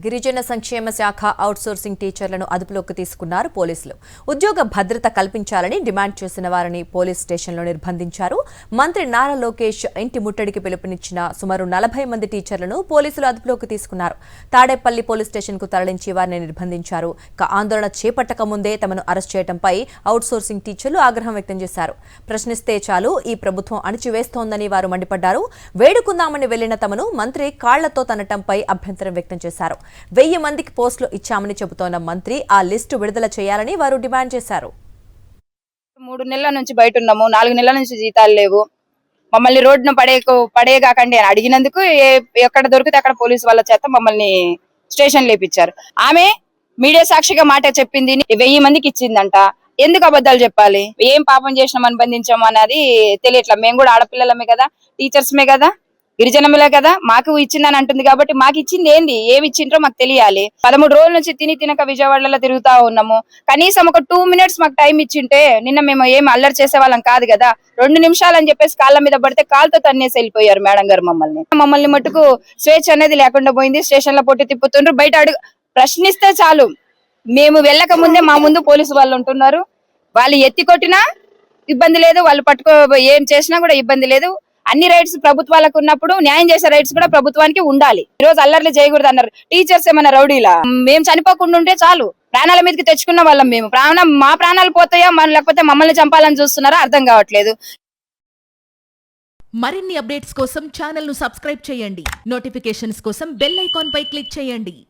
గిరిజన సంక్షేమ శాఖ అవుట్సోర్సింగ్ టీచర్లను అదుపులోకి తీసుకున్నారు పోలీసులు. ఉద్యోగ భద్రత కల్పించాలని డిమాండ్ చేసిన వారిని పోలీస్ స్టేషన్లో నిర్బంధించారు. మంత్రి నారా లోకేష్ ఇంటి ముట్టడికి పిలుపునిచ్చిన సుమారు 40 మంది టీచర్లను పోలీసులు అదుపులోకి తీసుకున్నారు. తాడేపల్లి పోలీస్ స్టేషన్కు తరలించి వారిని నిర్బంధించారు. ఆందోళన చేపట్టక ముందే తమను అరెస్ట్ చేయడంపై అవుట్సోర్సింగ్ టీచర్లు ఆగ్రహం వ్యక్తం చేశారు. ప్రశ్నిస్తే చాలు ఈ ప్రభుత్వం అణిచివేస్తోందని వారు మండిపడ్డారు. వేడుకుందామని వెళ్లిన తమను మంత్రి కాళ్లతో తనటంపై అభ్యంతరం వ్యక్తం చేశారు. 1000 మందికి పోస్టులు ఇచ్చామని చెబుతోన్న మంత్రి ఆ లిస్టు విడుదల చేయాలని వారు డిమాండ్ చేశారు. 3 నెలల నుంచి బయట ఉన్నాము, 4 నెలల నుంచి జీతాలు లేవు. మమ్మల్ని రోడ్డున పడేయగాకండి అని అడిగినందుకు ఎక్కడ దొరికితే అక్కడ పోలీసు వాళ్ళ చేత మమ్మల్ని స్టేషన్ లేపించారు. ఆమె మీడియా సాక్షిగా మాట చెప్పింది 1000 మందికి ఇచ్చిందంట. ఎందుకు అబద్ధాలు చెప్పాలి? ఏం పాపం చేసినామని బంధించాము అన్నది తెలియట్లా. మేము కూడా ఆడపిల్లలమే కదా, టీచర్స్మే కదా, గిరిజనములే కదా, మాకు ఇచ్చిందని అంటుంది కాబట్టి మాకు ఇచ్చింది ఏంది, ఏమి ఇచ్చిండ్రో మాకు తెలియాలి. 13 రోజుల నుంచి తినక విజయవాడలో తిరుగుతా ఉన్నాము. కనీసం ఒక 2 మినిట్స్ మాకు టైం ఇచ్చింటే నిన్న మేము ఏమి అల్లరి చేసే వాళ్ళం కాదు కదా. 2 నిమిషాలు అని చెప్పేసి కాళ్ళ మీద పడితే కాళ్ళతో తన్నేసి వెళ్ళిపోయారు మేడం గారు. మమ్మల్ని మట్టుకు స్వేచ్ఛ అనేది లేకుండా పోయింది. స్టేషన్ లో పొట్టి తిప్పుతుండ్రు. బయట ప్రశ్నిస్తే చాలు, మేము వెళ్ళక ముందే మా ముందు పోలీసు వాళ్ళు ఉంటున్నారు. వాళ్ళు ఎత్తి కొట్టినా ఇబ్బంది లేదు, వాళ్ళు ఏం చేసినా కూడా ఇబ్బంది లేదు. అన్ని రైట్స్ ప్రభుత్వాలకు ఉన్నప్పుడు న్యాయం చేసే రైట్స్ కూడా ప్రభుత్వానికి ఉండాలి. ఈ రోజు అల్లర్లు చేయకూడదు అన్నారు. టీచర్స్ ఏమైనా రౌడీలా? మేము చనిపోకుండా ఉంటే చాలు. ప్రాణాల మీదకి తెచ్చుకున్న వాళ్ళం మేము. మా ప్రాణాలు పోతాయా లేకపోతే మమ్మల్ని చంపాలని చూస్తున్నారా అర్థం కావట్లేదు. మరిన్ని అప్డేట్స్ కోసం ఛానల్ ను సబ్స్క్రైబ్ చేయండి. నోటిఫికేషన్స్ కోసం బెల్ ఐకాన్ పై క్లిక్ చేయండి.